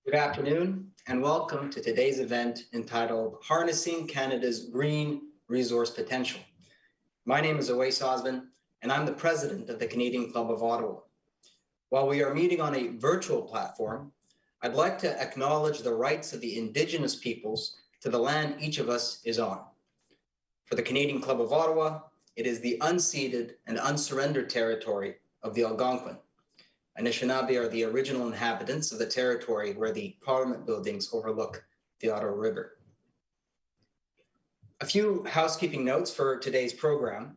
Good afternoon, and welcome to today's event entitled Harnessing Canada's Green Resource Potential. My name is Awais Osman, and I'm the president of the Canadian Club of Ottawa. While we are meeting on a virtual platform, I'd like to acknowledge the rights of the Indigenous peoples to the land each of us is on. For the Canadian Club of Ottawa, it is the unceded and unsurrendered territory of the Algonquin. Anishinaabe are the original inhabitants of the territory where the Parliament buildings overlook the Ottawa River. A few housekeeping notes for today's program.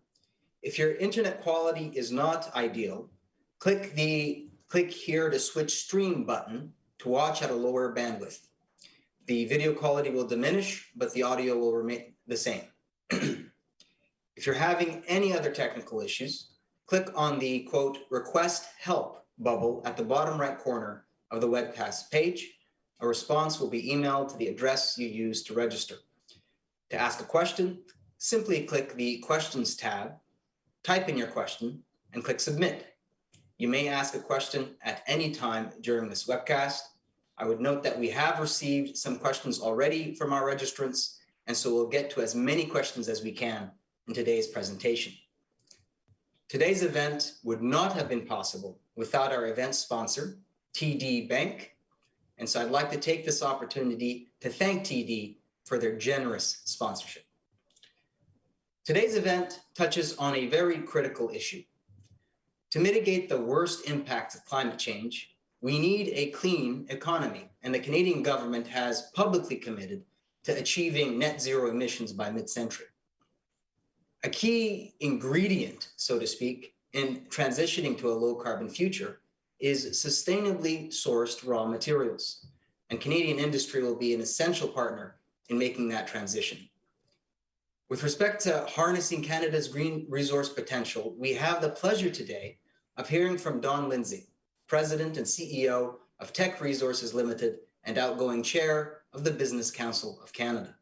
If your internet quality is not ideal, click here to switch stream button to watch at a lower bandwidth. The video quality will diminish, but the audio will remain the same. If you're having any other technical issues, click on the quote, request help bubble at the bottom right corner of the webcast page. A response will be emailed to the address you used to register. To ask a question, simply click the questions tab, type in your question, and click submit. You may ask a question at any time during this webcast. I would note that we have received some questions already from our registrants, and so we'll get to as many questions as we can in today's presentation. Today's event would not have been possible without our event sponsor, TD Bank. And so I'd like to take this opportunity to thank TD for their generous sponsorship. Today's event touches on a very critical issue. To mitigate the worst impacts of climate change, we need a clean economy, and the Canadian government has publicly committed to achieving net zero emissions by mid-century. A key ingredient, so to speak, in transitioning to a low carbon future is sustainably sourced raw materials, and Canadian industry will be an essential partner in making that transition. With respect to harnessing Canada's green resource potential, we have the pleasure today of hearing from Don Lindsay, President and CEO of Teck Resources Limited and outgoing Chair of the Business Council of Canada.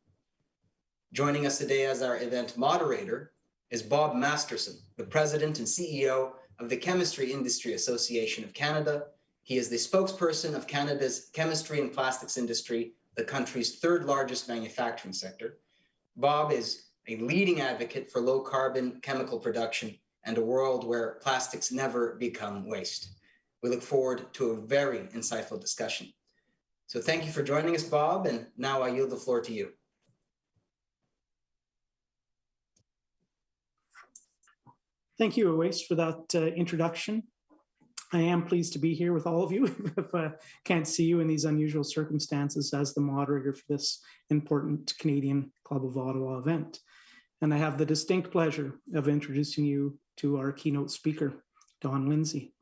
Joining us today as our event moderator is Bob Masterson, the President and CEO of the Chemistry Industry Association of Canada. He is the spokesperson of Canada's chemistry and plastics industry, the country's third largest manufacturing sector. Bob is a leading advocate for low carbon chemical production and a world where plastics never become waste. We look forward to a very insightful discussion. So thank you for joining us, Bob, and now I yield the floor to you. Thank you, Awais, for that introduction. I am pleased to be here with all of you if I can't see you in these unusual circumstances as the moderator for this important Canadian Club of Ottawa event. And I have the distinct pleasure of introducing you to our keynote speaker, Don Lindsay.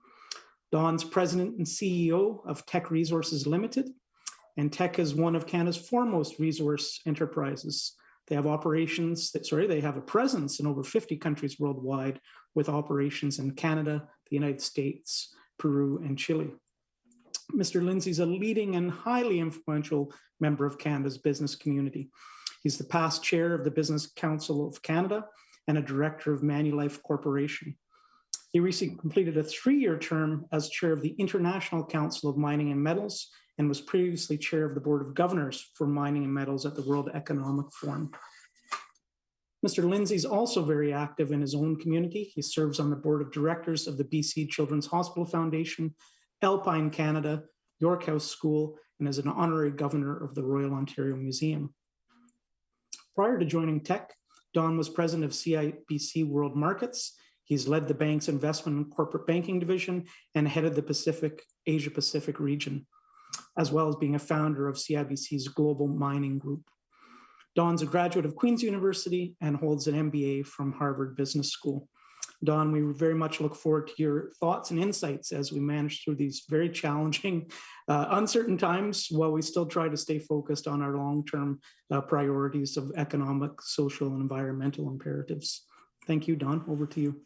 Don's president and CEO of Teck Resources Limited, and Teck is one of Canada's foremost resource enterprises. They have they have a presence in over 50 countries worldwide, with operations in Canada, the United States, Peru, and Chile. Mr. Lindsay is a leading and highly influential member of Canada's business community. He's the past chair of the Business Council of Canada and a director of Manulife Corporation. He recently completed a 3-year term as chair of the International Council of Mining and Metals and was previously chair of the Board of Governors for Mining and Metals at the World Economic Forum. Mr. Lindsay is also very active in his own community. He serves on the board of directors of the BC Children's Hospital Foundation, Alpine Canada, York House School, and is an honorary governor of the Royal Ontario Museum. Prior to joining Teck, Don was president of CIBC World Markets. He's led the bank's investment and corporate banking division and headed the Asia Pacific region, as well as being a founder of CIBC's Global Mining Group. Don's a graduate of Queen's University and holds an MBA from Harvard Business School. Don, we very much look forward to your thoughts and insights as we manage through these very challenging, uncertain times while we still try to stay focused on our long-term priorities of economic, social, and environmental imperatives. Thank you, Don. Over to you.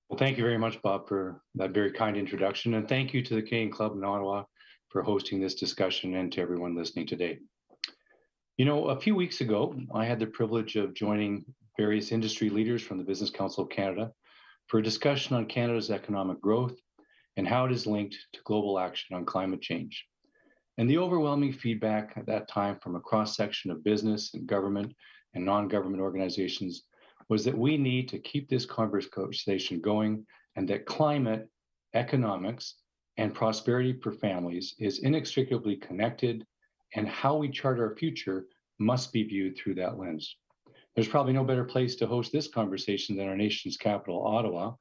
Well, thank you very much, Bob, for that very kind introduction. And thank you to the Canadian Club in Ottawa for hosting this discussion and to everyone listening today. You know, a few weeks ago, I had the privilege of joining various industry leaders from the Business Council of Canada for a discussion on Canada's economic growth and how it is linked to global action on climate change. And the overwhelming feedback at that time from a cross-section of business and government and non-government organizations was that we need to keep this conversation going, and that climate, economics, and prosperity for families is inextricably connected, and how we chart our future must be viewed through that lens. There's probably no better place to host this conversation than our nation's capital, Ottawa.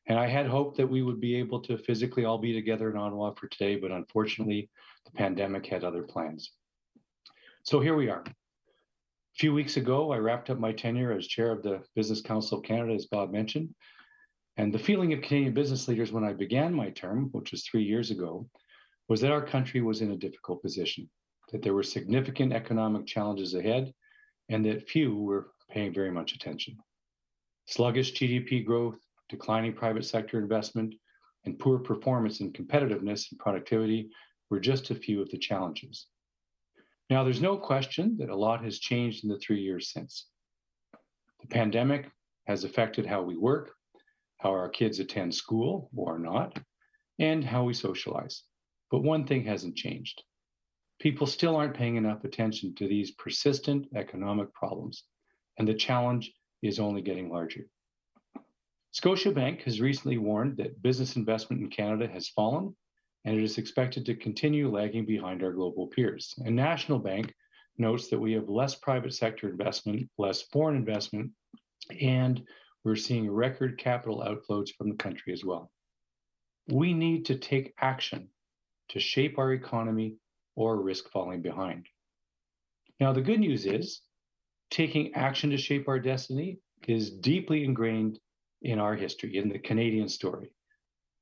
And I had hoped that we would be able to physically all be together in Ottawa for today, but unfortunately, the pandemic had other plans. So here we are. A few weeks ago, I wrapped up my tenure as chair of the Business Council of Canada, as Bob mentioned. And the feeling of Canadian business leaders when I began my term, which was 3 years ago, was that our country was in a difficult position, that there were significant economic challenges ahead, and that few were paying very much attention. Sluggish GDP growth, declining private sector investment, and poor performance in competitiveness and productivity were just a few of the challenges. Now, there's no question that a lot has changed in the 3 years since. The pandemic has affected how we work, how our kids attend school or not, and how we socialize. But one thing hasn't changed. People still aren't paying enough attention to these persistent economic problems, and the challenge is only getting larger. Scotiabank has recently warned that business investment in Canada has fallen, and it is expected to continue lagging behind our global peers. And National Bank notes that we have less private sector investment, less foreign investment, and we're seeing record capital outflows from the country as well. We need to take action to shape our economy or risk falling behind. Now, the good news is taking action to shape our destiny is deeply ingrained in our history, in the Canadian story.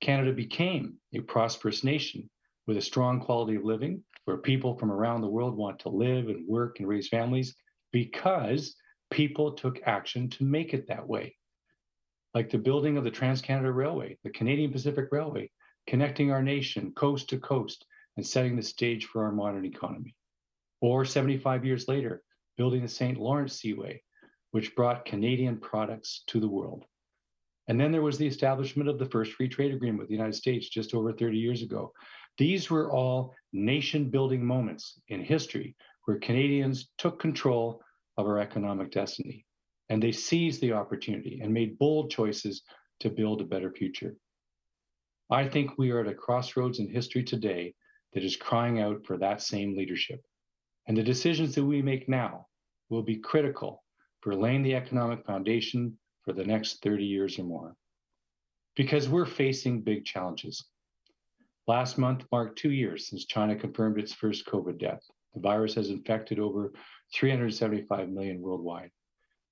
Canada became a prosperous nation with a strong quality of living where people from around the world want to live and work and raise families because people took action to make it that way. Like the building of the Trans-Canada Railway, the Canadian Pacific Railway, connecting our nation coast to coast and setting the stage for our modern economy. Or 75 years later, building the St. Lawrence Seaway, which brought Canadian products to the world. And then there was the establishment of the first free trade agreement with the United States just over 30 years ago. These were all nation-building moments in history where Canadians took control of our economic destiny, and they seized the opportunity and made bold choices to build a better future. I think we are at a crossroads in history today that is crying out for that same leadership. And the decisions that we make now will be critical for laying the economic foundation for the next 30 years or more. Because we're facing big challenges. Last month marked 2 years since China confirmed its first COVID death. The virus has infected over 375 million worldwide.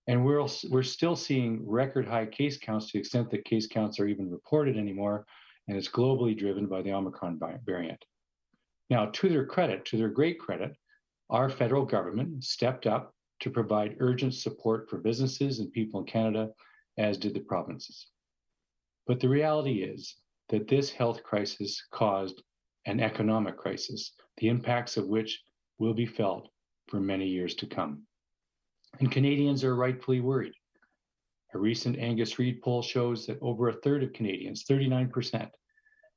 And we're still seeing record high case counts to the extent that case counts are even reported anymore, and it's globally driven by the Omicron variant. Now, to their credit, to their great credit, our federal government stepped up to provide urgent support for businesses and people in Canada, as did the provinces. But the reality is that this health crisis caused an economic crisis, the impacts of which will be felt for many years to come. And Canadians are rightfully worried. A recent Angus Reid poll shows that over a third of Canadians, 39%,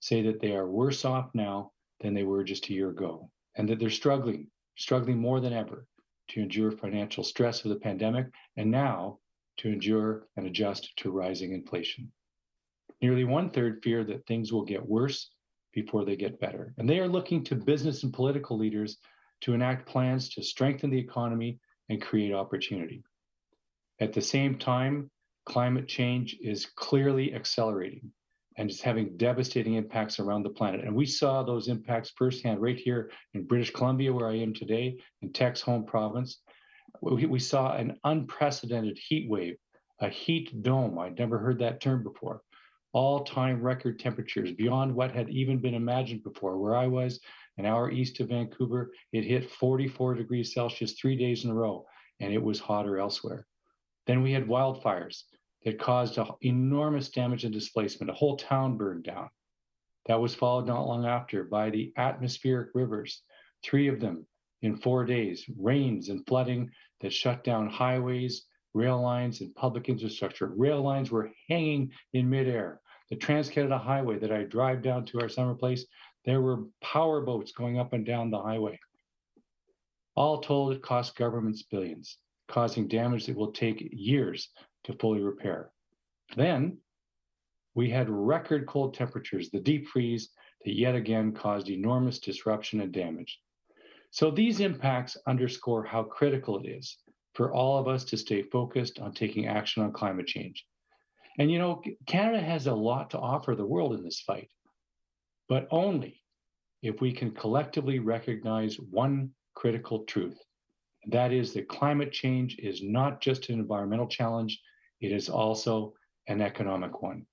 say that they are worse off now than they were just a year ago, and that they're struggling more than ever to endure financial stress of the pandemic, and now to endure and adjust to rising inflation. Nearly 1/3 fear that things will get worse before they get better. And they are looking to business and political leaders to enact plans to strengthen the economy and create opportunity. At the same time, climate change is clearly accelerating and is having devastating impacts around the planet. And we saw those impacts firsthand right here in British Columbia, where I am today, in Tech's home province. We saw an unprecedented heat wave, a heat dome. I'd never heard that term before. All-time record temperatures beyond what had even been imagined before. Where I was, an hour east of Vancouver, it hit 44 degrees Celsius 3 days in a row, and it was hotter elsewhere. Then we had wildfires that caused enormous damage and displacement. A whole town burned down. That was followed not long after by the atmospheric rivers, 3 of them in 4 days, rains and flooding that shut down highways, rail lines, and public infrastructure. Rail lines were hanging in midair. The Trans-Canada Highway that I drive down to our summer place, There were power boats going up and down the highway. All told, it cost governments billions, causing damage that will take years to fully repair. Then we had record cold temperatures, the deep freeze that yet again caused enormous disruption and damage. So these impacts underscore how critical it is for all of us to stay focused on taking action on climate change. And you know, Canada has a lot to offer the world in this fight, but only if we can collectively recognize one critical truth. That is that climate change is not just an environmental challenge, it is also an economic one.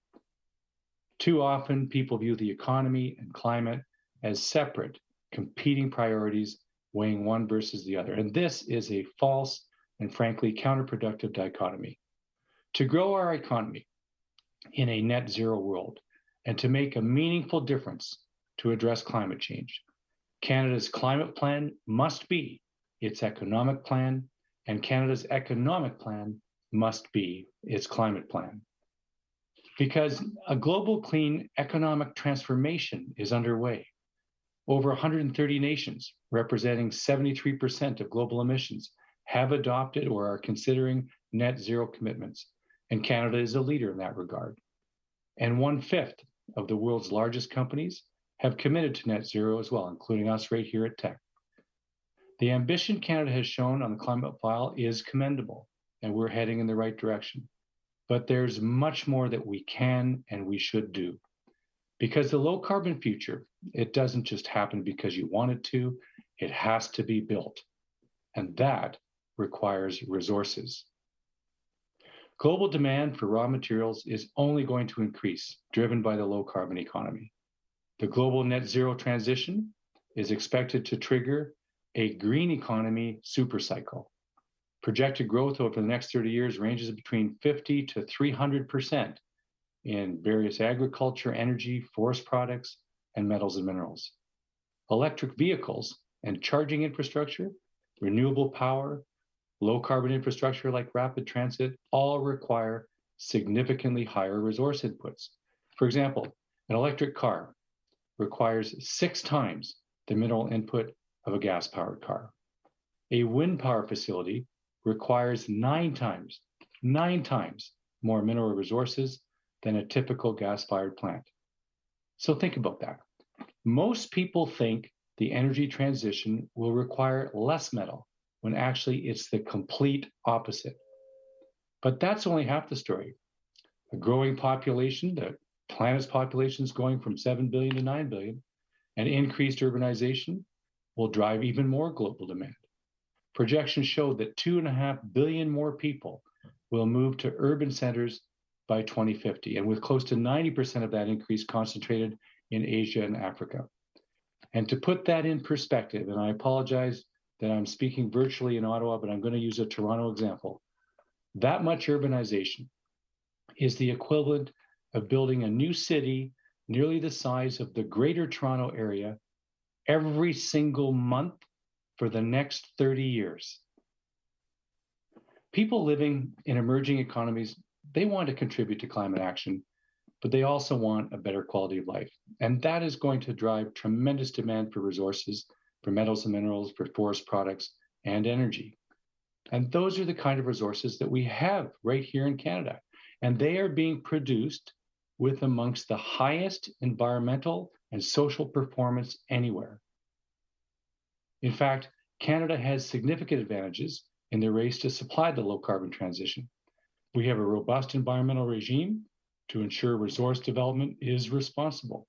Too often, people view the economy and climate as separate, competing priorities, weighing one versus the other. And this is a false and frankly counterproductive dichotomy. To grow our economy in a net zero world and to make a meaningful difference to address climate change, Canada's climate plan must be its economic plan, and Canada's economic plan must be its climate plan. Because a global clean economic transformation is underway. Over 130 nations, representing 73% of global emissions, have adopted or are considering net zero commitments, and Canada is a leader in that regard. And 1/5 of the world's largest companies have committed to net zero as well, including us right here at Tech. The ambition Canada has shown on the climate file is commendable, and we're heading in the right direction. But there's much more that we can and we should do. Because the low carbon future, it doesn't just happen because you want it to, it has to be built. And that requires resources. Global demand for raw materials is only going to increase, driven by the low carbon economy. The global net zero transition is expected to trigger a green economy supercycle. Projected growth over the next 30 years ranges between 50 to 300% in various agriculture, energy, forest products, and metals and minerals. Electric vehicles and charging infrastructure, renewable power, low carbon infrastructure like rapid transit all require significantly higher resource inputs. For example, an electric car requires 6 times the mineral input of a gas-powered car. A wind power facility requires 9 times more mineral resources than a typical gas-fired plant. So think about that. Most people think the energy transition will require less metal, when actually it's the complete opposite. But that's only half the story. A growing population, the planet's population is going from 7 billion to 9 billion, and increased urbanization will drive even more global demand. Projections show that 2.5 billion more people will move to urban centers by 2050, and with close to 90% of that increase concentrated in Asia and Africa. And to put that in perspective, and I apologize that I'm speaking virtually in Ottawa, but I'm going to use a Toronto example. That much urbanization is the equivalent of building a new city nearly the size of the Greater Toronto Area every single month for the next 30 years. People living in emerging economies, they want to contribute to climate action, but they also want a better quality of life. And that is going to drive tremendous demand for resources, for metals and minerals, for forest products, and energy. And those are the kind of resources that we have right here in Canada. And they are being produced with amongst the highest environmental and social performance anywhere. In fact, Canada has significant advantages in the race to supply the low carbon transition. We have a robust environmental regime to ensure resource development is responsible.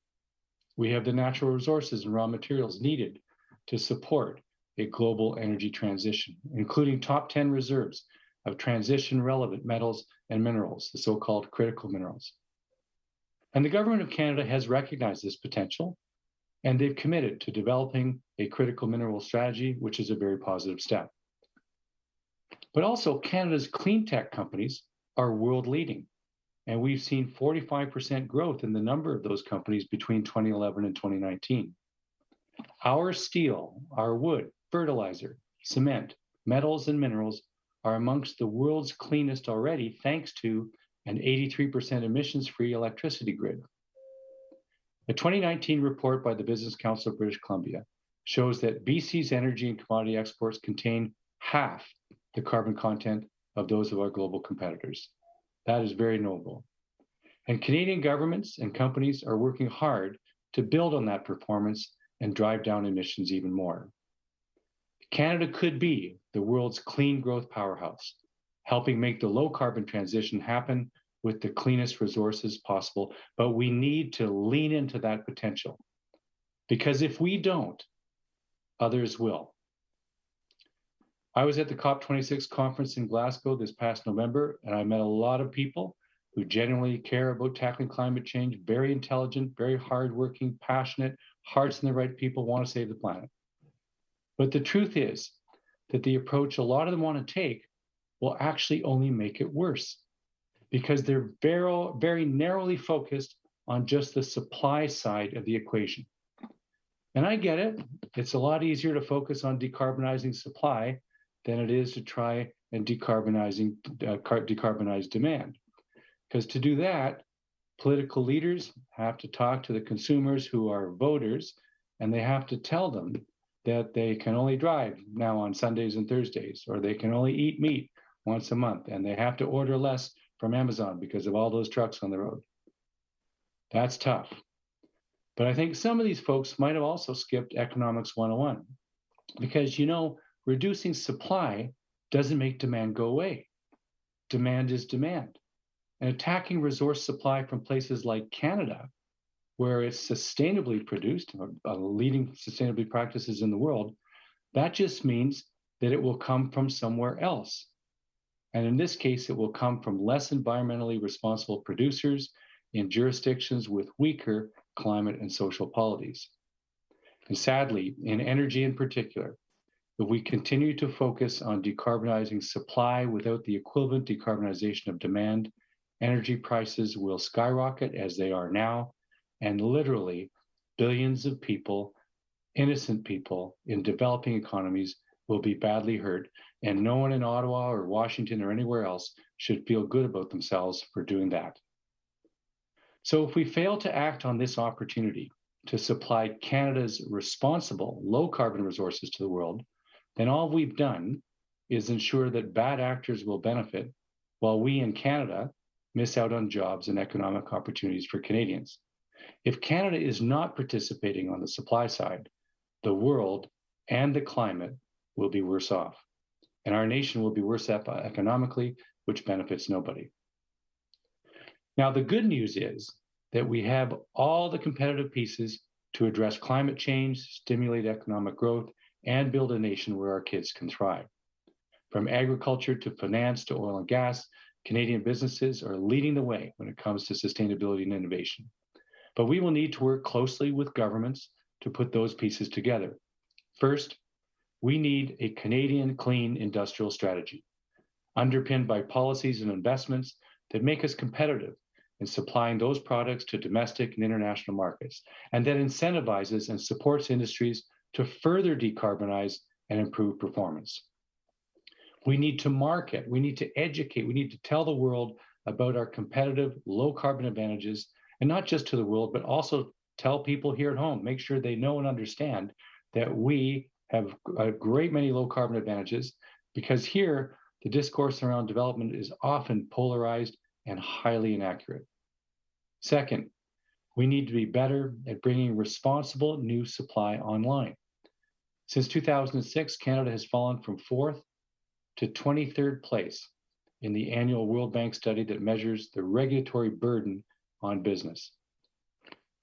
We have the natural resources and raw materials needed to support a global energy transition, including top 10 reserves of transition relevant metals and minerals, the so-called critical minerals. And the government of Canada has recognized this potential, and they've committed to developing a critical mineral strategy, which is a very positive step. But also Canada's clean tech companies are world leading. And we've seen 45% growth in the number of those companies between 2011 and 2019. Our steel, our wood, fertilizer, cement, metals, and minerals are amongst the world's cleanest already, thanks to an 83% emissions-free electricity grid. A 2019 report by the Business Council of British Columbia shows that BC's energy and commodity exports contain half the carbon content of those of our global competitors. That is very notable. And Canadian governments and companies are working hard to build on that performance and drive down emissions even more. Canada could be the world's clean growth powerhouse, helping make the low carbon transition happen with the cleanest resources possible, but we need to lean into that potential. Because if we don't, others will. I was at the COP26 conference in Glasgow this past November, and I met a lot of people who genuinely care about tackling climate change, very intelligent, very hardworking, passionate, hearts in the right people, want to save the planet. But the truth is that the approach a lot of them want to take will actually only make it worse, because they're very, very narrowly focused on just the supply side of the equation. And I get it. It's a lot easier to focus on decarbonizing supply than it is to try and decarbonize demand. Because to do that, political leaders have to talk to the consumers who are voters, and they have to tell them that they can only drive now on Sundays and Thursdays, or they can only eat meat once a month, and they have to order less from Amazon because of all those trucks on the road. That's tough. But I think some of these folks might have also skipped Economics 101, because, reducing supply doesn't make demand go away. Demand is demand. And attacking resource supply from places like Canada, where it's sustainably produced, leading sustainability practices in the world, that just means that it will come from somewhere else. And in this case, it will come from less environmentally responsible producers in jurisdictions with weaker climate and social policies. And sadly, in energy in particular, if we continue to focus on decarbonizing supply without the equivalent decarbonization of demand, energy prices will skyrocket as they are now, and literally billions of people, innocent people in developing economies, will be badly hurt, and no one in Ottawa or Washington or anywhere else should feel good about themselves for doing that. So if we fail to act on this opportunity to supply Canada's responsible low-carbon resources to the world, then all we've done is ensure that bad actors will benefit while we in Canada miss out on jobs and economic opportunities for Canadians. If Canada is not participating on the supply side, the world and the climate will be worse off, and our nation will be worse off economically, which benefits nobody. Now, the good news is that we have all the competitive pieces to address climate change, stimulate economic growth, and build a nation where our kids can thrive. From agriculture to finance to oil and gas, Canadian businesses are leading the way when it comes to sustainability and innovation. But we will need to work closely with governments to put those pieces together. First, we need a Canadian clean industrial strategy, underpinned by policies and investments that make us competitive in supplying those products to domestic and international markets, and that incentivizes and supports industries to further decarbonize and improve performance. We need to market, we need to educate, we need to tell the world about our competitive low carbon advantages, and not just to the world, but also tell people here at home, make sure they know and understand that we have a great many low carbon advantages, because here the discourse around development is often polarized and highly inaccurate. Second, we need to be better at bringing responsible new supply online. Since 2006, Canada has fallen from 4th to 23rd place in the annual World Bank study that measures the regulatory burden on business.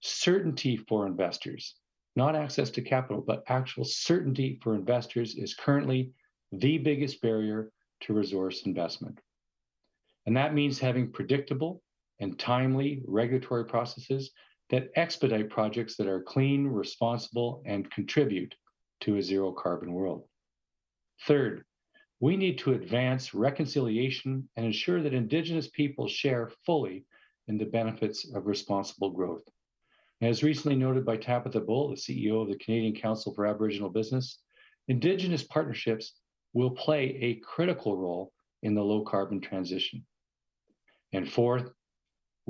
Certainty for investors, not access to capital, but actual certainty for investors is currently the biggest barrier to resource investment. And that means having predictable and timely regulatory processes that expedite projects that are clean, responsible, and contribute to a zero carbon world. Third, we need to advance reconciliation and ensure that Indigenous people share fully in the benefits of responsible growth. As recently noted by Tabitha Bull, the CEO of the Canadian Council for Aboriginal Business, Indigenous partnerships will play a critical role in the low carbon transition. And fourth,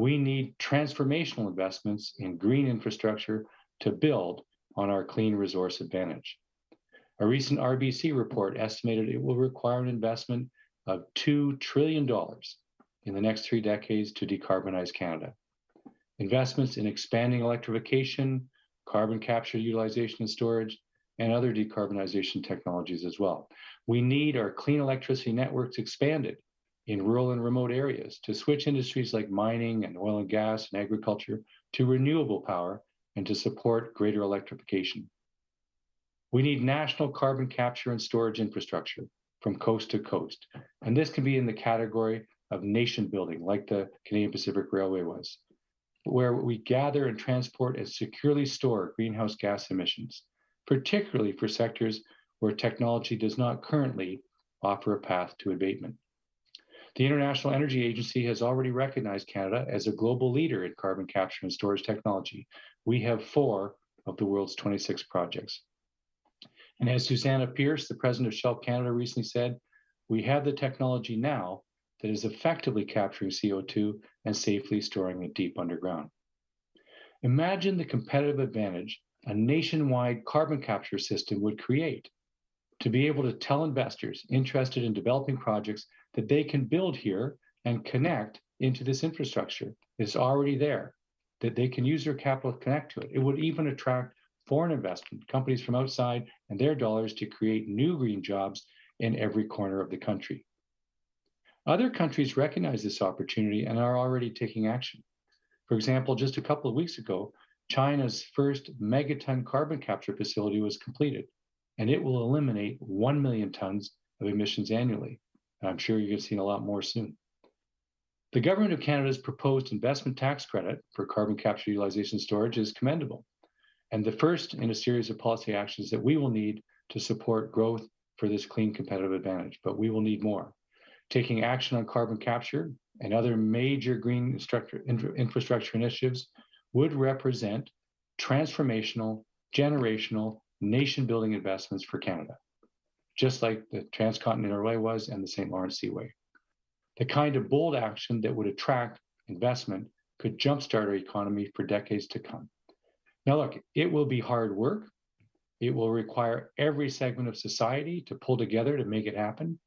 we need transformational investments in green infrastructure to build on our clean resource advantage. A recent RBC report estimated it will require an investment of $2 trillion in the next 3 decades to decarbonize Canada. Investments in expanding electrification, carbon capture, utilization and storage, and other decarbonization technologies as well. We need our clean electricity networks expanded in rural and remote areas to switch industries like mining and oil and gas and agriculture to renewable power and to support greater electrification. We need national carbon capture and storage infrastructure from coast to coast. And this can be in the category of nation building, like the Canadian Pacific Railway was, where we gather and transport and securely store greenhouse gas emissions, particularly for sectors where technology does not currently offer a path to abatement. The International Energy Agency has already recognized Canada as a global leader in carbon capture and storage technology. We have 4 of the world's 26 projects. And as Susanna Pierce, the president of Shell Canada, recently said, we have the technology now that is effectively capturing CO2 and safely storing it deep underground. Imagine the competitive advantage a nationwide carbon capture system would create to be able to tell investors interested in developing projects that they can build here and connect into this infrastructure. It's already there, that they can use their capital to connect to it. It would even attract foreign investment, companies from outside and their dollars to create new green jobs in every corner of the country. Other countries recognize this opportunity and are already taking action. For example, just a couple of weeks ago, China's first megaton carbon capture facility was completed, and it will eliminate 1 million tons of emissions annually. And I'm sure you're going to see a lot more soon. The Government of Canada's proposed investment tax credit for carbon capture, utilization, and storage is commendable, and the first in a series of policy actions that we will need to support growth for this clean competitive advantage, but we will need more. Taking action on carbon capture and other major green infrastructure initiatives would represent transformational, generational, nation-building investments for Canada, just like the Transcontinental Railway was and the St. Lawrence Seaway. The kind of bold action that would attract investment could jumpstart our economy for decades to come. Now look, it will be hard work. It will require every segment of society to pull together to make it happen,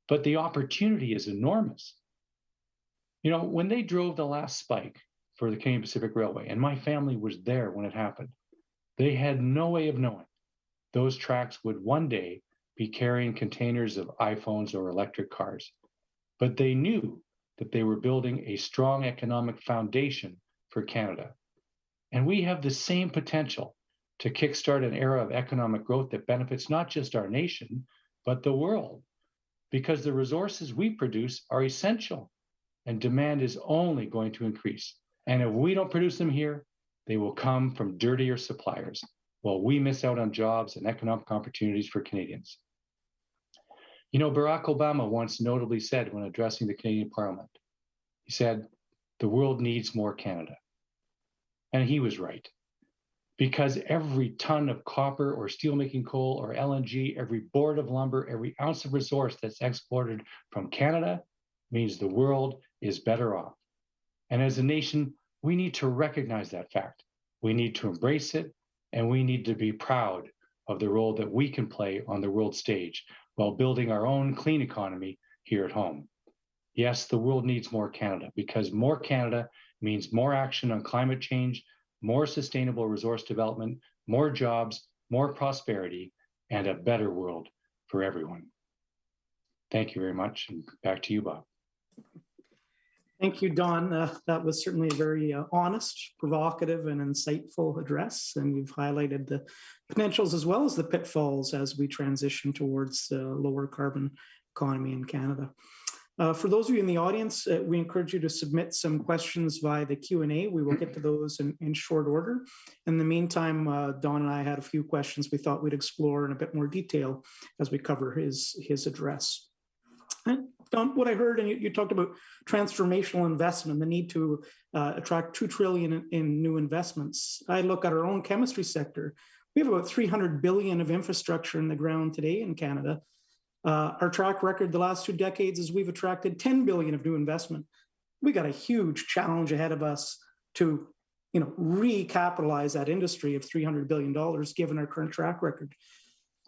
but the opportunity is enormous. You know, when they drove the last spike for the Canadian Pacific Railway, and my family was there when it happened, they had no way of knowing those tracks would one day be carrying containers of iPhones or electric cars. But they knew that they were building a strong economic foundation for Canada. And we have the same potential to kickstart an era of economic growth that benefits not just our nation, but the world, because the resources we produce are essential and demand is only going to increase. And if we don't produce them here, they will come from dirtier suppliers, while we miss out on jobs and economic opportunities for Canadians. You know, Barack Obama once notably said when addressing the Canadian Parliament, he said, the world needs more Canada. And he was right, because every ton of copper or steelmaking coal or LNG, every board of lumber, every ounce of resource that's exported from Canada means the world is better off. And as a nation, we need to recognize that fact. We need to embrace it, and we need to be proud of the role that we can play on the world stage while building our own clean economy here at home. Yes, the world needs more Canada, because more Canada means more action on climate change, more sustainable resource development, more jobs, more prosperity, and a better world for everyone. Thank you very much, and back to you, Bob. Thank you, Don. That was certainly a very honest, provocative, and insightful address. And you've highlighted the potentials as well as the pitfalls as we transition towards the lower carbon economy in Canada. For those of you in the audience, we encourage you to submit some questions via the Q&A. We will get to those in short order. In the meantime, Don and I had a few questions we thought we'd explore in a bit more detail as we cover his address. And Don, what I heard, and you talked about transformational investment, the need to attract $2 trillion in new investments. I look at our own chemistry sector. We have about $300 billion of infrastructure in the ground today in Canada. Our track record the last 2 decades is we've attracted $10 billion of new investment. we got a huge challenge ahead of us to, recapitalize that industry of $300 billion, given our current track record.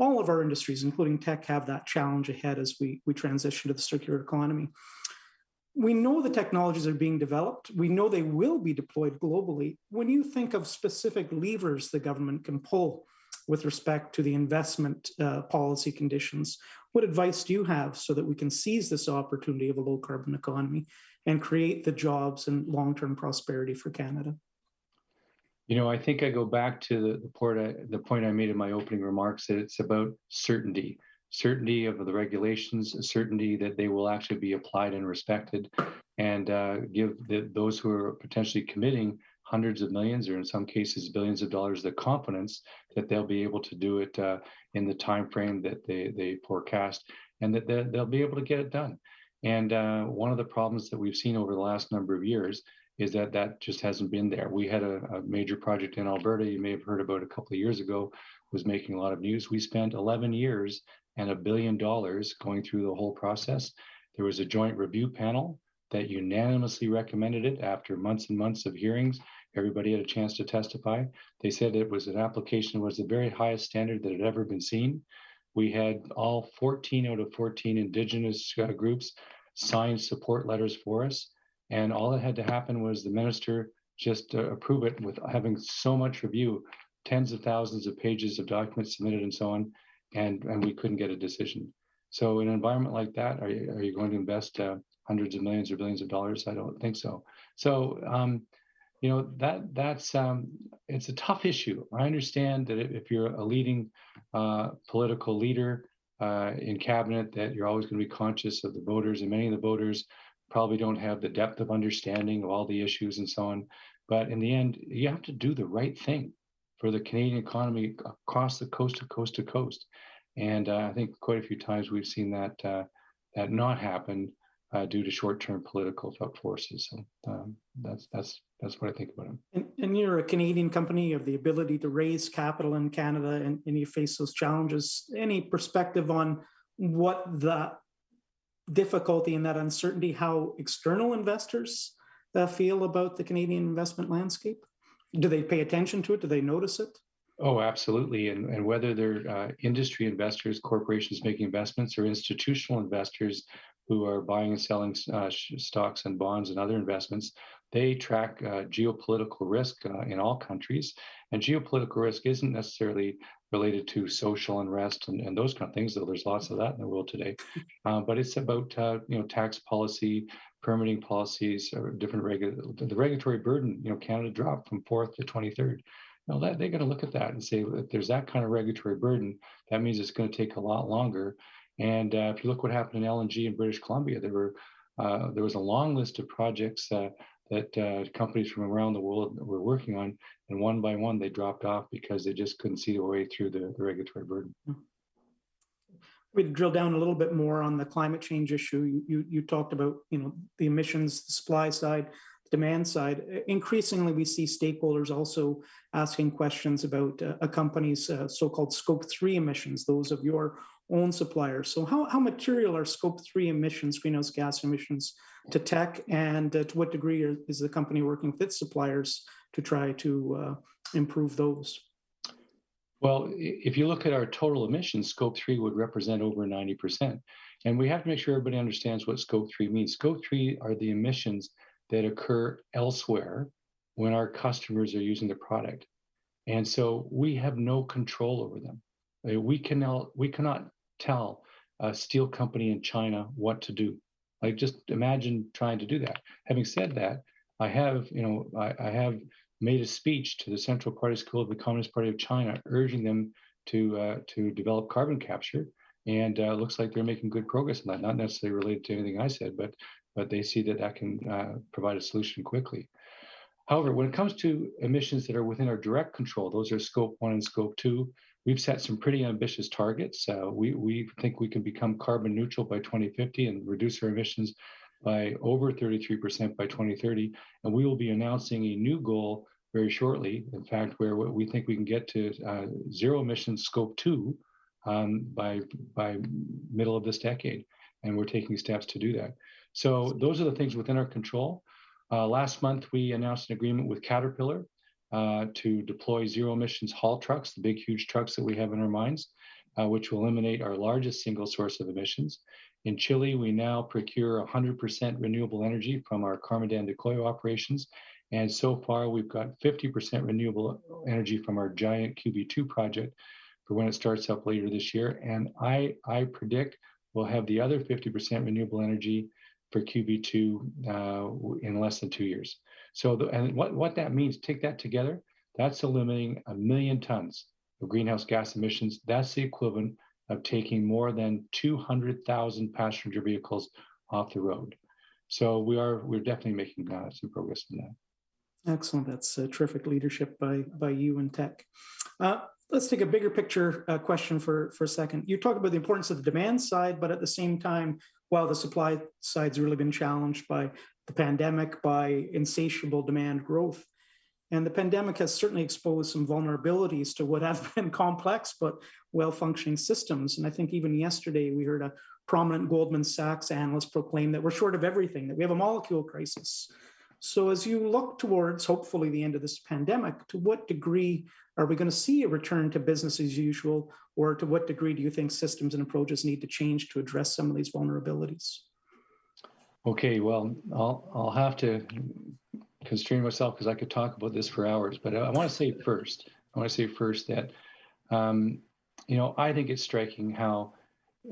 All of our industries, including tech, have that challenge ahead as we transition to the circular economy. We know the technologies are being developed. We know they will be deployed globally. When you think of specific levers the government can pull with respect to the investment policy conditions, what advice do you have so that we can seize this opportunity of a low carbon economy and create the jobs and long-term prosperity for Canada? I think I go back to the point I made in my opening remarks, that it's about certainty of the regulations, certainty that they will actually be applied and respected, and give those who are potentially committing hundreds of millions, or in some cases billions of dollars, the confidence that they'll be able to do it in the time frame that they forecast, and that they'll be able to get it done. And one of the problems that we've seen over the last number of years is that just hasn't been there. We had a major project in Alberta, you may have heard about a couple of years ago, was making a lot of news. We spent 11 years and $1 billion going through the whole process. There was a joint review panel that unanimously recommended it after months and months of hearings. Everybody had a chance to testify. They said it was an application that was the very highest standard that had ever been seen. We had all 14 out of 14 Indigenous groups sign support letters for us. And all that had to happen was the minister just approve it, with having so much review, tens of thousands of pages of documents submitted and so on, and we couldn't get a decision. So in an environment like that, are you going to invest hundreds of millions or billions of dollars? I don't think so. So, that's it's a tough issue. I understand that if you're a leading political leader in cabinet, that you're always going to be conscious of the voters, and many of the voters probably don't have the depth of understanding of all the issues and so on. But in the end, you have to do the right thing for the Canadian economy across the coast to coast to coast. And I think quite a few times we've seen that not happen due to short-term political forces. So that's what I think about it. And you're a Canadian company, you have the ability to raise capital in Canada, and you face those challenges. Any perspective on what the difficulty and that uncertainty, how external investors feel about the Canadian investment landscape? Do they pay attention to it? Do they notice it? Oh, absolutely. And whether they're industry investors, corporations making investments, or institutional investors who are buying and selling stocks and bonds and other investments, they track geopolitical risk in all countries. And geopolitical risk isn't necessarily related to social unrest and those kind of things, though there's lots of that in the world today. But it's about tax policy, permitting policies, or different the regulatory burden. Canada dropped from 4th to 23rd. That they're going to look at that and say, if there's that kind of regulatory burden, that means it's going to take a lot longer. And if you look what happened in LNG in British Columbia, there was a long list of projects that companies from around the world were working on, and one by one they dropped off because they just couldn't see their way through the regulatory burden. We'd drill down a little bit more on the climate change issue. You talked about the emissions, the supply side, demand side. Increasingly, we see stakeholders also asking questions about a company's so-called Scope 3 emissions, those of your own suppliers. So how material are Scope 3 emissions, greenhouse gas emissions, to tech, and to what degree is the company working with its suppliers to try to improve those? Well, if you look at our total emissions, Scope 3 would represent over 90%. And we have to make sure everybody understands what Scope 3 means. Scope 3 are the emissions that occur elsewhere when our customers are using the product. And so we have no control over them. We cannot tell a steel company in China what to do. Like, just imagine trying to do that. Having said that, I have made a speech to the Central Party School of the Communist Party of China, urging them to develop carbon capture. And it looks like they're making good progress on that, not necessarily related to anything I said, but they see that can provide a solution quickly. However, when it comes to emissions that are within our direct control, those are Scope 1 and Scope 2. We've set some pretty ambitious targets. We think we can become carbon neutral by 2050 and reduce our emissions by over 33% by 2030. And we will be announcing a new goal very shortly, in fact, where we think we can get to zero emissions Scope 2 by middle of this decade. And we're taking steps to do that. So those are the things within our control. Last month, we announced an agreement with Caterpillar to deploy zero emissions haul trucks, the big, huge trucks that we have in our mines, which will eliminate our largest single source of emissions. In Chile, we now procure 100% renewable energy from our Carmen de Coyo operations. And so far, we've got 50% renewable energy from our giant QB2 project for when it starts up later this year. And I predict we'll have the other 50% renewable energy for QB2 in less than 2 years. So, and what that means, take that together, that's eliminating 1 million tons of greenhouse gas emissions. That's the equivalent of taking more than 200,000 passenger vehicles off the road. So we're definitely making some progress in that. Excellent. That's terrific leadership by you and Teck. Let's take a bigger picture question for a second. You talk about the importance of the demand side, but at the same time, while the supply side's really been challenged by the pandemic, by insatiable demand growth. And the pandemic has certainly exposed some vulnerabilities to what have been complex but well-functioning systems. And I think even yesterday we heard a prominent Goldman Sachs analyst proclaim that we're short of everything, that we have a molecule crisis. So as you look towards, hopefully, the end of this pandemic, to what degree are we going to see a return to business as usual, or to what degree do you think systems and approaches need to change to address some of these vulnerabilities? Okay, well, I'll have to constrain myself because I could talk about this for hours, but I want to say first that, I think it's striking how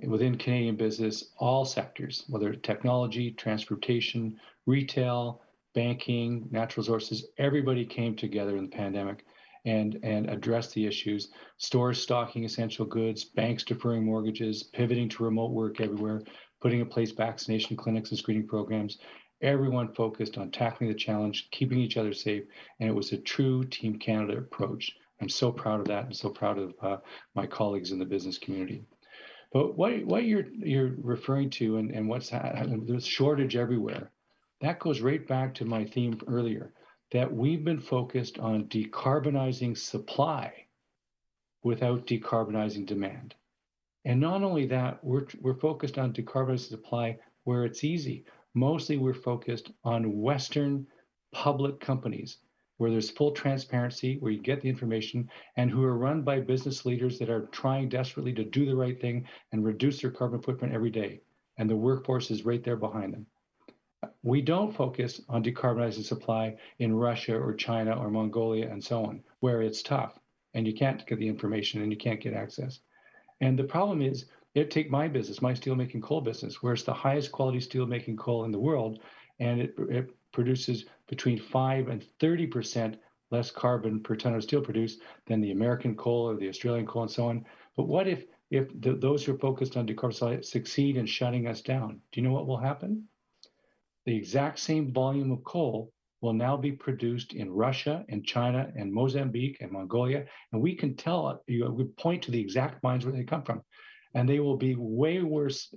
within Canadian business, all sectors, whether technology, transportation, retail, banking, natural resources, everybody came together in the pandemic and addressed the issues. Stores stocking essential goods, banks deferring mortgages, pivoting to remote work everywhere, putting in place vaccination clinics and screening programs. Everyone focused on tackling the challenge, keeping each other safe, and it was a true Team Canada approach. I'm so proud of that and so proud of my colleagues in the business community. But what you're referring to and what's happening, there's shortage everywhere. That goes right back to my theme earlier, that we've been focused on decarbonizing supply without decarbonizing demand. And not only that, we're focused on decarbonizing supply where it's easy. Mostly we're focused on Western public companies where there's full transparency, where you get the information, and who are run by business leaders that are trying desperately to do the right thing and reduce their carbon footprint every day. And the workforce is right there behind them. We don't focus on decarbonizing supply in Russia or China or Mongolia and so on, where it's tough and you can't get the information and you can't get access. And the problem is, take my business, my steelmaking coal business, where it's the highest quality steelmaking coal in the world, and it produces between 5 and 30% less carbon per ton of steel produced than the American coal or the Australian coal and so on. But what if those who are focused on decarbonization succeed in shutting us down? Do you know what will happen? The exact same volume of coal will now be produced in Russia and China and Mozambique and Mongolia, and we can tell, we point to the exact mines where they come from. And they will be way worse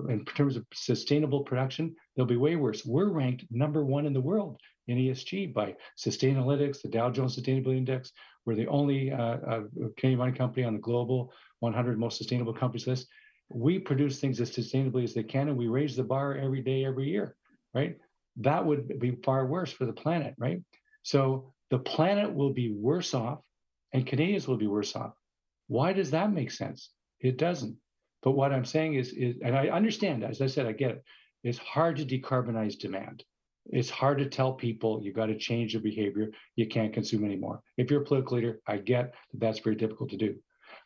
in terms of sustainable production. They'll be way worse. We're ranked #1 in the world in ESG by Sustainalytics, the Dow Jones Sustainability Index. We're the only Canadian mining company on the global 100 most sustainable companies list. We produce things as sustainably as they can, and we raise the bar every day, every year, right? That would be far worse for the planet, right? So the planet will be worse off, and Canadians will be worse off. Why does that make sense? It doesn't. But what I'm saying is, and I understand, as I said, I get it. It's hard to decarbonize demand. It's hard to tell people you got to change your behavior. You can't consume anymore. If you're a political leader, I get that that's very difficult to do.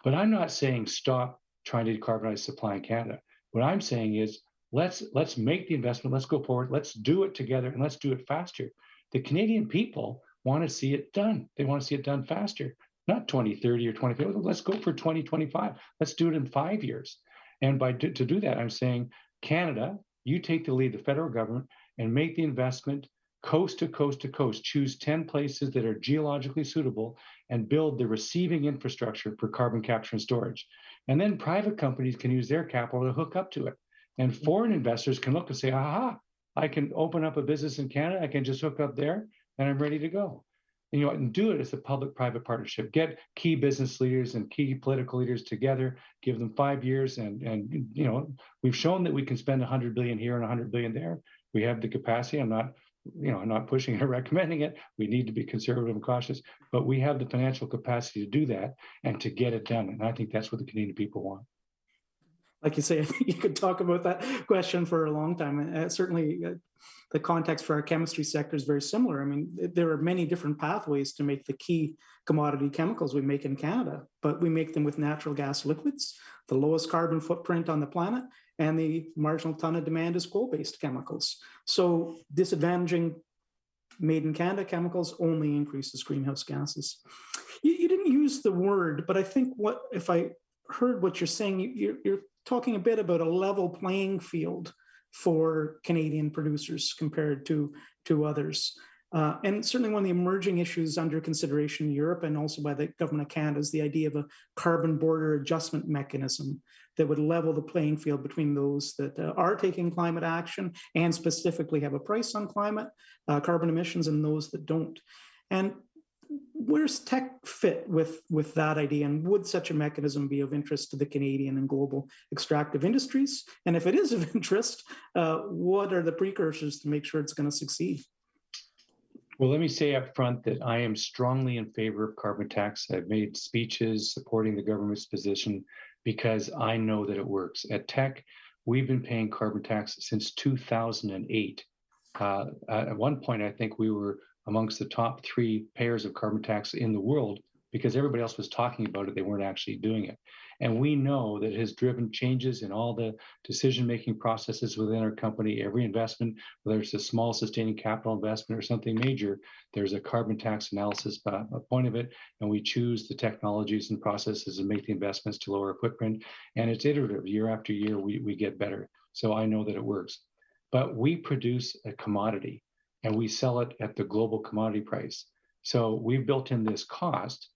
But I'm not saying stop trying to decarbonize supply in Canada. What I'm saying is let's make the investment. Let's go forward. Let's do it together, and let's do it faster. The Canadian people want to see it done. They want to see it done faster. Not 2030 or 2050. Let's go for 2025. Let's do it in 5 years. And to do that, I'm saying, Canada, you take the lead, the federal government, and make the investment coast to coast to coast. Choose 10 places that are geologically suitable and build the receiving infrastructure for carbon capture and storage. And then private companies can use their capital to hook up to it. And foreign investors can look and say, aha, I can open up a business in Canada. I can just hook up there and I'm ready to go. and do it as a public-private partnership. Get key business leaders and key political leaders together, give them 5 years, and we've shown that we can spend 100 billion here and 100 billion there. We have the capacity. I'm not pushing it or recommending it. We need to be conservative and cautious, but we have the financial capacity to do that and to get it done. And I think that's what the Canadian people want. Like you say, I think you could talk about that question for a long time. Certainly, the context for our chemistry sector is very similar. I mean, there are many different pathways to make the key commodity chemicals we make in Canada, but we make them with natural gas liquids, the lowest carbon footprint on the planet, and the marginal ton of demand is coal-based chemicals. So disadvantaging made in Canada chemicals only increases greenhouse gases. You didn't use the word, but I think if I heard what you're saying, you're talking a bit about a level playing field for Canadian producers compared to others. And certainly one of the emerging issues under consideration in Europe and also by the government of Canada is the idea of a carbon border adjustment mechanism that would level the playing field between those that are taking climate action and specifically have a price on climate, carbon emissions, and those that don't. And where's tech fit with that idea? And would such a mechanism be of interest to the Canadian and global extractive industries? And if it is of interest, what are the precursors to make sure it's going to succeed? Well, let me say up front that I am strongly in favor of carbon tax. I've made speeches supporting the government's position because I know that it works. At Tech, we've been paying carbon tax since 2008. At one point, I think we were amongst the top 3 payers of carbon tax in the world because everybody else was talking about it. They weren't actually doing it. And we know that it has driven changes in all the decision-making processes within our company. Every investment, whether it's a small sustaining capital investment or something major, there's a carbon tax analysis point of it, and we choose the technologies and processes and make the investments to lower our footprint. And it's iterative. Year after year, we get better. So I know that it works. But we produce a commodity, and we sell it at the global commodity price. So we've built in this cost,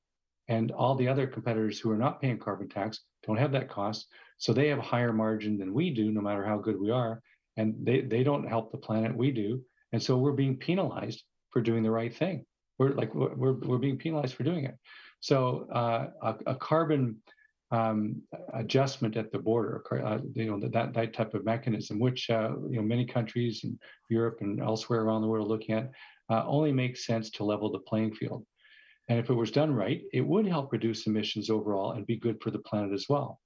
and all the other competitors who are not paying carbon tax don't have that cost. So they have a higher margin than we do, no matter how good we are. And they don't help the planet, we do. And so we're being penalized for doing the right thing. We're being penalized for doing it. So a carbon adjustment at the border, that type of mechanism, which many countries in Europe and elsewhere around the world are looking at, only makes sense to level the playing field. And if it was done right, it would help reduce emissions overall and be good for the planet as well.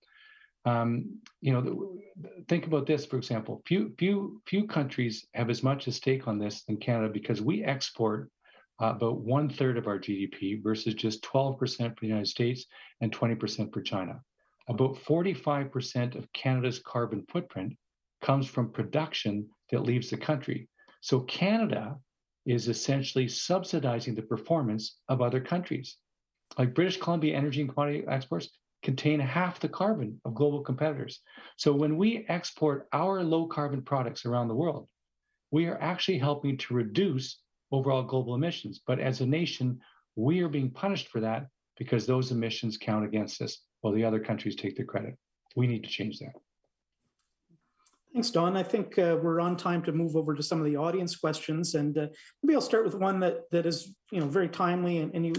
Think about this, for example. Few countries have as much at stake on this than Canada because we export about 1/3 of our GDP versus just 12% for the United States and 20% for China. About 45% of Canada's carbon footprint comes from production that leaves the country. So Canada is essentially subsidizing the performance of other countries. Like British Columbia energy and commodity exports contain half the carbon of global competitors. So when we export our low carbon products around the world, we are actually helping to reduce overall global emissions. But as a nation, we are being punished for that because those emissions count against us while the other countries take the credit. We need to change that. Thanks, Don. I think we're on time to move over to some of the audience questions, and maybe I'll start with one that is very timely, and you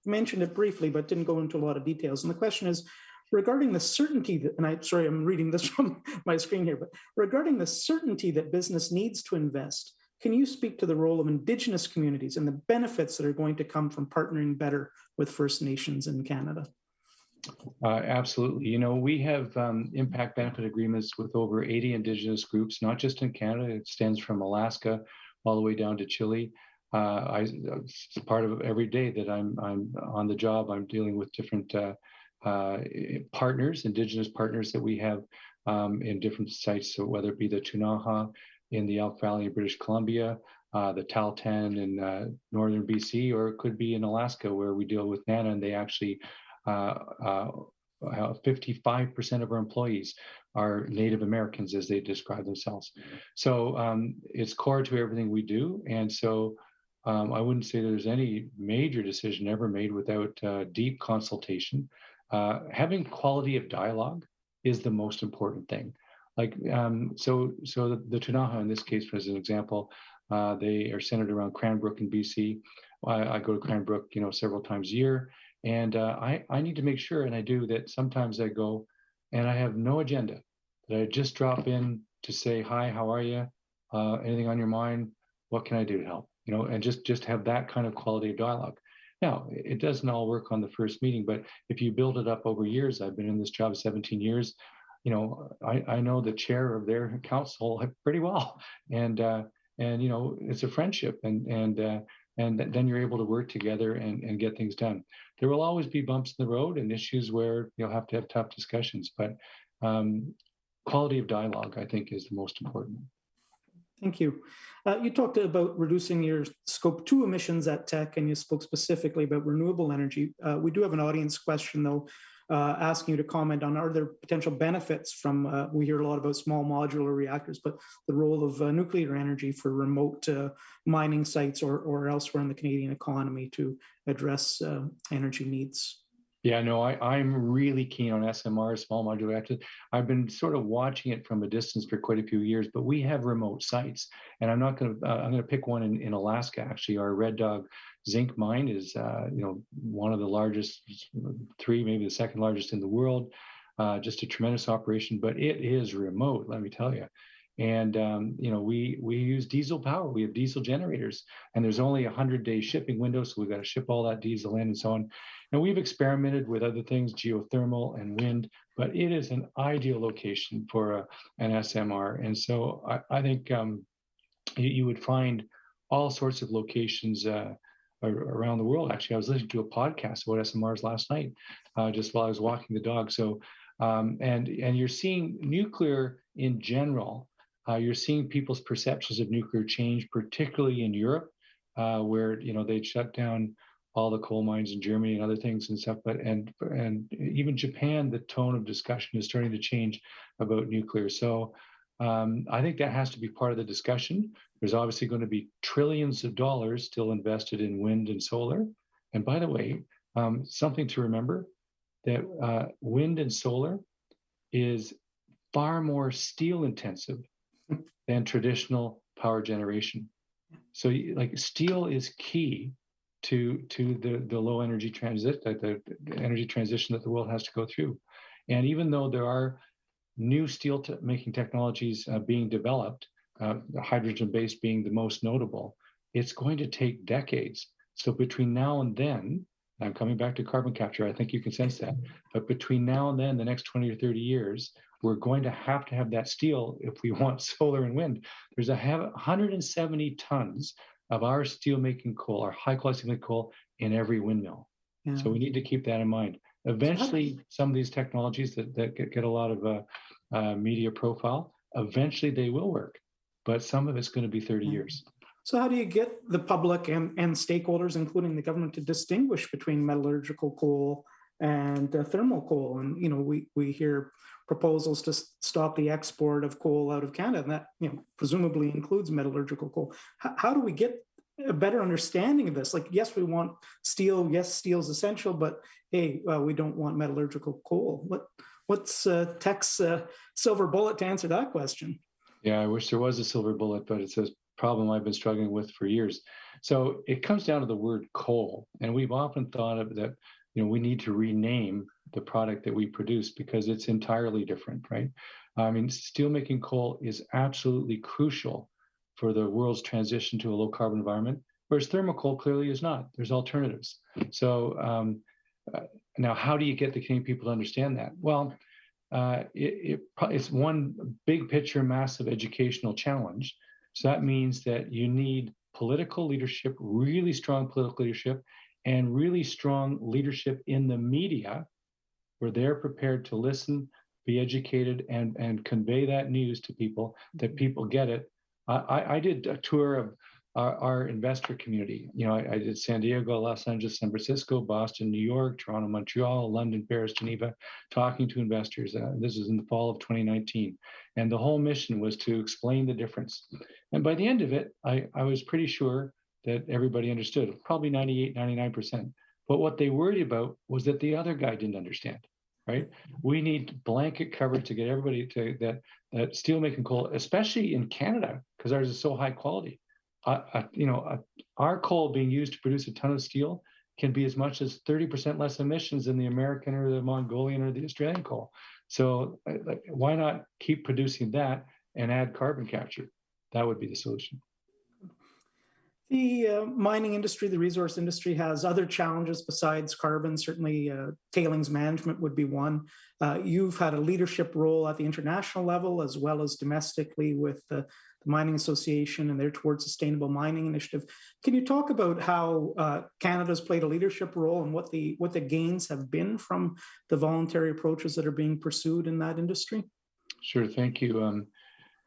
mentioned it briefly, but didn't go into a lot of details. And the question is regarding the certainty that, and I'm reading this from my screen here, but regarding the certainty that business needs to invest, can you speak to the role of Indigenous communities and the benefits that are going to come from partnering better with First Nations in Canada? Absolutely. We have impact benefit agreements with over 80 Indigenous groups, not just in Canada. It extends from Alaska all the way down to Chile. It's part of every day that I'm on the job. I'm dealing with different partners, Indigenous partners that we have in different sites. So whether it be the Ktunaxa in the Elk Valley in British Columbia, the Tahltan in northern BC, or it could be in Alaska where we deal with NANA, and they actually 55% of our employees are Native Americans, as they describe themselves. So it's core to everything we do. And so I wouldn't say there's any major decision ever made without deep consultation. Having quality of dialogue is the most important thing. So the Ktunaxa in this case, for an example, they are centered around Cranbrook in BC. I go to Cranbrook, several times a year, and I need to make sure, and I do, that sometimes I go and I have no agenda, that I just drop in to say, hi, how are you? Anything on your mind? What can I do to help? And just have that kind of quality of dialogue. Now, it doesn't all work on the first meeting, but if you build it up over years, I've been in this job 17 years, I know the chair of their council pretty well, and it's a friendship, and then you're able to work together and get things done. There will always be bumps in the road and issues where you'll have to have tough discussions, but quality of dialogue, I think, is the most important. Thank you. You talked about reducing your Scope 2 emissions at Tech, and you spoke specifically about renewable energy. We do have an audience question, though, asking you to comment on, are there potential benefits from, we hear a lot about small modular reactors, but the role of nuclear energy for remote mining sites or elsewhere in the Canadian economy to address energy needs? Yeah, no, I'm really keen on SMR, small modular reactors. I've been sort of watching it from a distance for quite a few years, but we have remote sites, and I'm going to pick one in Alaska. Actually, our Red Dog zinc mine is, one of the largest, three, maybe the second largest in the world. Just a tremendous operation, but it is remote, let me tell you. And we use diesel power. We have diesel generators, and there's only a 100-day shipping window, so we've got to ship all that diesel in and so on. And we've experimented with other things, geothermal and wind, but it is an ideal location for an SMR. And so I think you would find all sorts of locations around the world. Actually, I was listening to a podcast about SMRs last night, just while I was walking the dog. So, and you're seeing nuclear in general. You're seeing people's perceptions of nuclear change, particularly in Europe, where they'd shut down all the coal mines in Germany and other things and stuff. But and even Japan, the tone of discussion is starting to change about nuclear. So I think that has to be part of the discussion. There's obviously going to be trillions of dollars still invested in wind and solar. And by the way, something to remember, that wind and solar is far more steel intensive than traditional power generation. So like steel is key to the low energy transit, the energy transition that the world has to go through. And even though there are new steel making technologies being developed, hydrogen-based being the most notable, it's going to take decades. So between now and then, I'm coming back to carbon capture, I think you can sense that, but between now and then, the next 20 or 30 years, we're going to have that steel if we want solar and wind. There's 170 tons of our steel-making coal, our high-quality steel-making coal, in every windmill. Yeah. So we need to keep that in mind. Eventually, some of these technologies that get a lot of media profile, eventually they will work, but some of it's going to be 30 years. So how do you get the public and stakeholders, including the government, to distinguish between metallurgical coal and thermal coal? And, we hear proposals to stop the export of coal out of Canada, and that, presumably includes metallurgical coal. How do we get a better understanding of this? Like, yes, we want steel. Yes, steel is essential, but hey, we don't want metallurgical coal. What's Tech's silver bullet to answer that question? Yeah, I wish there was a silver bullet, but it's a problem I've been struggling with for years. So it comes down to the word coal, and we've often thought of that. We need to rename the product that we produce because it's entirely different, right? I mean, steelmaking coal is absolutely crucial for the world's transition to a low carbon environment, whereas thermal coal clearly is not. There's alternatives. So now, how do you get the Canadian people to understand that? Well, it's one big picture, massive educational challenge. So that means that you need political leadership, really strong political leadership, and really strong leadership in the media, where they're prepared to listen, be educated, and convey that news to people, that people get it. I did a tour of our investor community. I did San Diego, Los Angeles, San Francisco, Boston, New York, Toronto, Montreal, London, Paris, Geneva, talking to investors. This was in the fall of 2019. And the whole mission was to explain the difference. And by the end of it, I was pretty sure that everybody understood, probably 98, 99%. But what they worried about was that the other guy didn't understand, right? We need blanket coverage to get everybody to that steelmaking coal, especially in Canada, because ours is so high quality. our coal being used to produce a ton of steel can be as much as 30% less emissions than the American or the Mongolian or the Australian coal. So why not keep producing that and add carbon capture? That would be the solution. The mining industry, the resource industry has other challenges besides carbon. Certainly, tailings management would be one. You've had a leadership role at the international level as well as domestically with the Mining Association and their Towards Sustainable Mining initiative. Can you talk about how Canada's played a leadership role and what the gains have been from the voluntary approaches that are being pursued in that industry? Sure, thank you.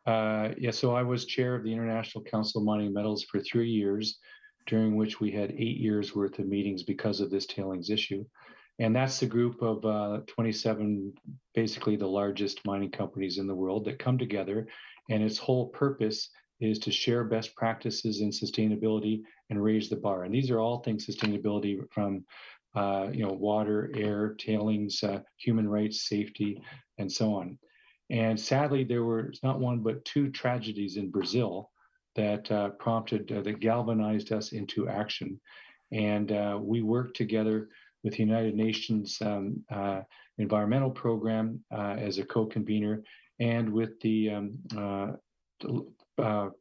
So I was chair of the International Council of Mining Metals for 3 years, during which we had 8 years worth of meetings because of this tailings issue. And that's the group of 27, basically the largest mining companies in the world that come together. And its whole purpose is to share best practices in sustainability and raise the bar. And these are all things sustainability from water, air, tailings, human rights, safety, and so on. And sadly, there were not one but 2 tragedies in Brazil that that galvanized us into action. And we worked together with the United Nations Environmental Program as a co-convener, and with the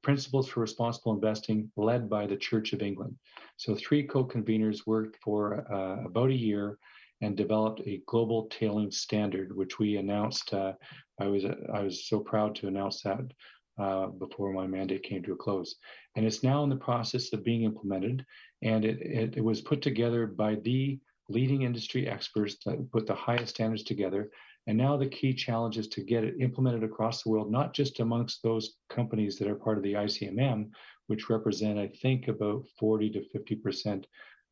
Principles for Responsible Investing led by the Church of England. So 3 co-conveners worked for about a year and developed a global tailings standard, which we announced. I was so proud to announce that before my mandate came to a close. And it's now in the process of being implemented. And it was put together by the leading industry experts that put the highest standards together. And now the key challenge is to get it implemented across the world, not just amongst those companies that are part of the ICMM, which represent, I think, about 40 to 50%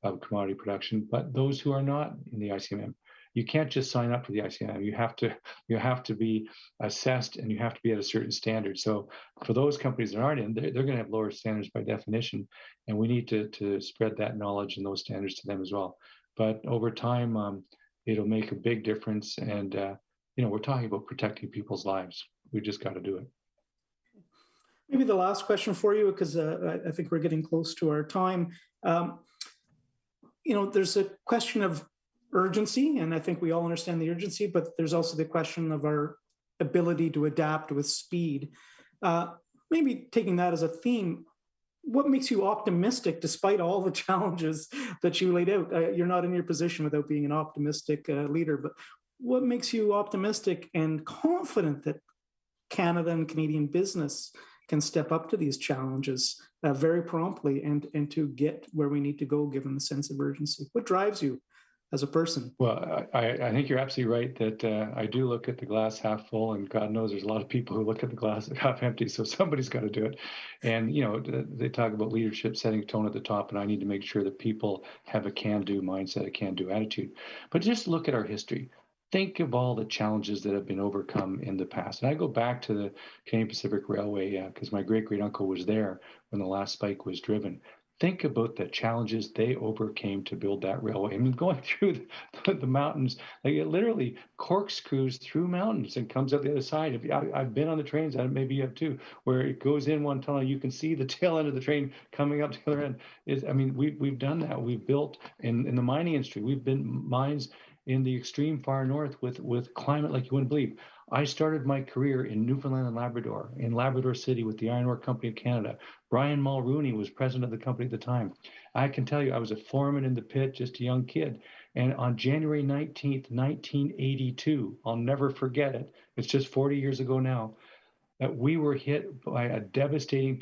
of commodity production, but those who are not in the ICMM. You can't just sign up for the ICMM. You have to be assessed, and you have to be at a certain standard. So for those companies that aren't in, they're going to have lower standards by definition, and we need to spread that knowledge and those standards to them as well. But over time, it'll make a big difference. And we're talking about protecting people's lives. We just got to do it. Maybe the last question for you, because I think we're getting close to our time. There's a question of urgency, and I think we all understand the urgency, but there's also the question of our ability to adapt with speed. Maybe taking that as a theme, what makes you optimistic despite all the challenges that you laid out? You're not in your position without being an optimistic leader, but what makes you optimistic and confident that Canada and Canadian business can step up to these challenges very promptly and to get where we need to go, given the sense of urgency? What drives you as a person? Well, I think you're absolutely right that I do look at the glass half full, and God knows there's a lot of people who look at the glass half empty, so somebody's got to do it. And, they talk about leadership setting tone at the top, and I need to make sure that people have a can-do mindset, a can-do attitude. But just look at our history. Think of all the challenges that have been overcome in the past. And I go back to the Canadian Pacific Railway because my great-great-uncle was there when the last spike was driven. Think about the challenges they overcame to build that railway. I mean, going through the mountains, like it literally corkscrews through mountains and comes out the other side. I've been on the trains, maybe you have too, where it goes in one tunnel, you can see the tail end of the train coming up the other end. We've done that. We've built in the mining industry. We've been mines in the extreme far north with climate like you wouldn't believe. I started my career in Newfoundland and Labrador, in Labrador City with the Iron Ore Company of Canada. Brian Mulrooney was president of the company at the time. I can tell you, I was a foreman in the pit, just a young kid. And on January 19th, 1982, I'll never forget it. It's just 40 years ago now, that we were hit by a devastating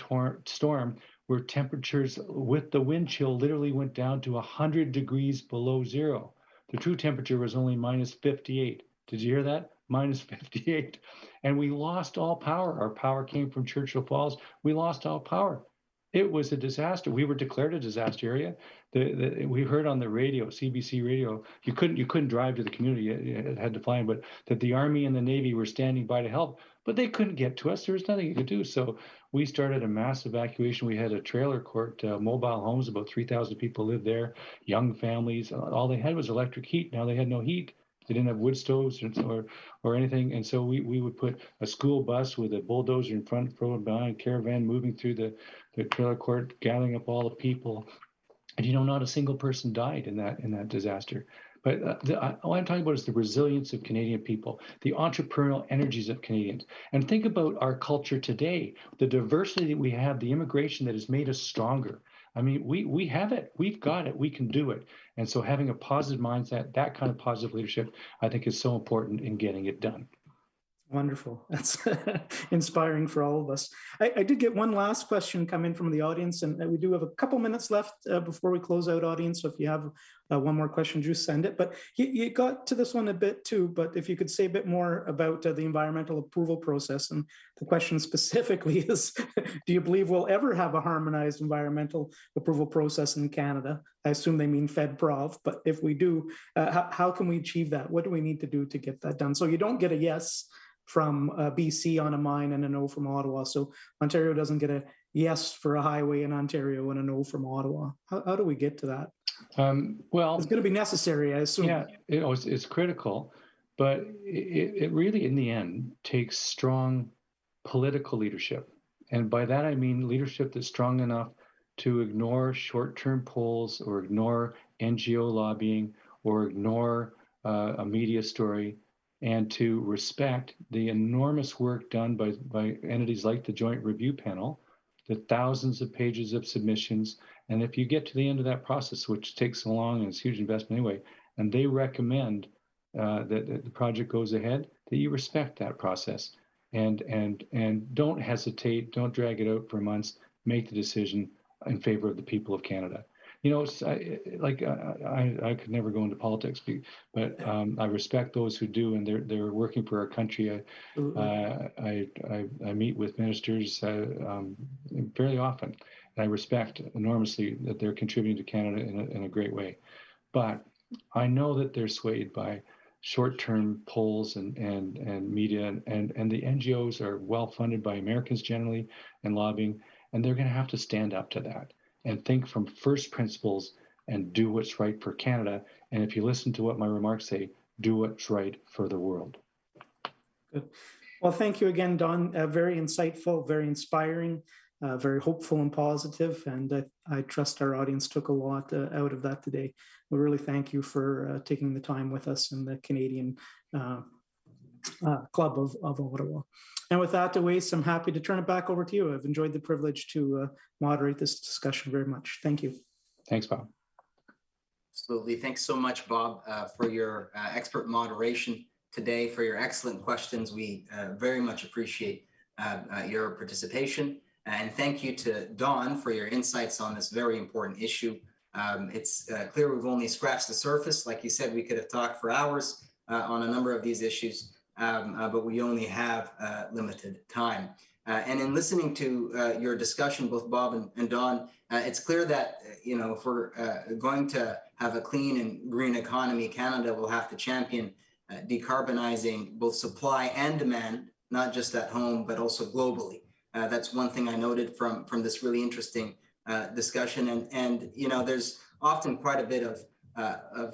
storm where temperatures with the wind chill literally went down to 100 degrees below zero. The true temperature was only minus 58. Did you hear that? Minus 58. And we lost all power. Our power came from Churchill Falls. We lost all power. It was a disaster. We were declared a disaster area. We heard on the radio, CBC radio, you couldn't drive to the community. You had to fly in, but that the Army and the Navy were standing by to help, but they couldn't get to us. There was nothing you could do. So we started a mass evacuation. We had a trailer court, mobile homes, about 3,000 people lived there, young families. All they had was electric heat. Now they had no heat. They didn't have wood stoves or anything. And so we would put a school bus with a bulldozer in front, front and behind, caravan moving through the trailer court, gathering up all the people. And, not a single person died in that disaster. But what I'm talking about is the resilience of Canadian people, the entrepreneurial energies of Canadians. And think about our culture today, the diversity that we have, the immigration that has made us stronger. I mean, we have it, we've got it, we can do it. And so having a positive mindset, that kind of positive leadership, I think is so important in getting it done. Wonderful. That's inspiring for all of us. I did get one last question come in from the audience, and we do have a couple minutes left before we close out, audience. So if you have one more question, just send it. But you got to this one a bit too, but if you could say a bit more about the environmental approval process. And the question specifically is, do you believe we'll ever have a harmonized environmental approval process in Canada? I assume they mean FedProv, but if we do, how can we achieve that? What do we need to do to get that done? So you don't get a yes from BC on a mine and a no from Ottawa. So Ontario doesn't get a yes for a highway in Ontario and a no from Ottawa. How do we get to that? Well, it's going to be necessary, I assume. Yeah, it's critical, but it really, in the end, takes strong political leadership. And by that, I mean leadership that's strong enough to ignore short-term polls or ignore NGO lobbying or ignore a media story, and to respect the enormous work done by entities like the Joint Review Panel, the thousands of pages of submissions. And if you get to the end of that process, which takes so long and it's a huge investment anyway, and they recommend that the project goes ahead, that you respect that process and don't hesitate, don't drag it out for months, make the decision in favor of the people of Canada. I could never go into politics, but I respect those who do, and they're working for our country. I meet with ministers fairly often, and I respect enormously that they're contributing to Canada in a great way. But I know that they're swayed by short-term polls and media, and the NGOs are well funded by Americans generally and lobbying, and they're going to have to stand up to that and think from first principles and do what's right for Canada. And if you listen to what my remarks say, do what's right for the world. Good. Well, thank you again, Don. Very insightful, very inspiring, very hopeful and positive. And I trust our audience took a lot out of that today. We really thank you for taking the time with us in the Canadian Club of Ottawa. And with that, Awais, I'm happy to turn it back over to you. I've enjoyed the privilege to moderate this discussion very much. Thank you. Thanks, Bob. Absolutely. Thanks so much, Bob, for your expert moderation today, for your excellent questions. We very much appreciate your participation. And thank you to Don for your insights on this very important issue. It's clear we've only scratched the surface. Like you said, we could have talked for hours on a number of these issues. But we only have limited time. And in listening to your discussion, both Bob and Don, it's clear that, if we're going to have a clean and green economy, Canada will have to champion decarbonizing both supply and demand, not just at home, but also globally. That's one thing I noted from this really interesting discussion. And there's often quite a bit of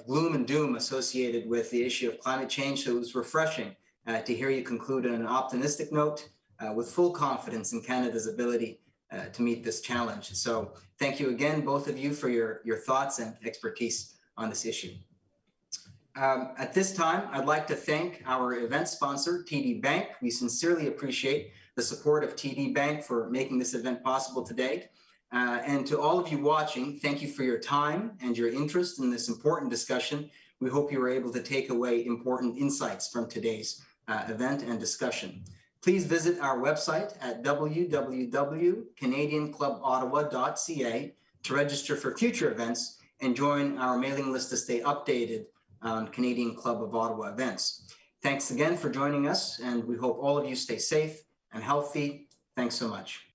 gloom and doom associated with the issue of climate change. So it was refreshing to hear you conclude on an optimistic note with full confidence in Canada's ability to meet this challenge. So thank you again, both of you, for your thoughts and expertise on this issue. At this time, I'd like to thank our event sponsor, TD Bank. We sincerely appreciate the support of TD Bank for making this event possible today. And to all of you watching, thank you for your time and your interest in this important discussion. We hope you were able to take away important insights from today's event and discussion. Please visit our website at www.canadianclubottawa.ca to register for future events and join our mailing list to stay updated on Canadian Club of Ottawa events. Thanks again for joining us, and we hope all of you stay safe and healthy. Thanks so much.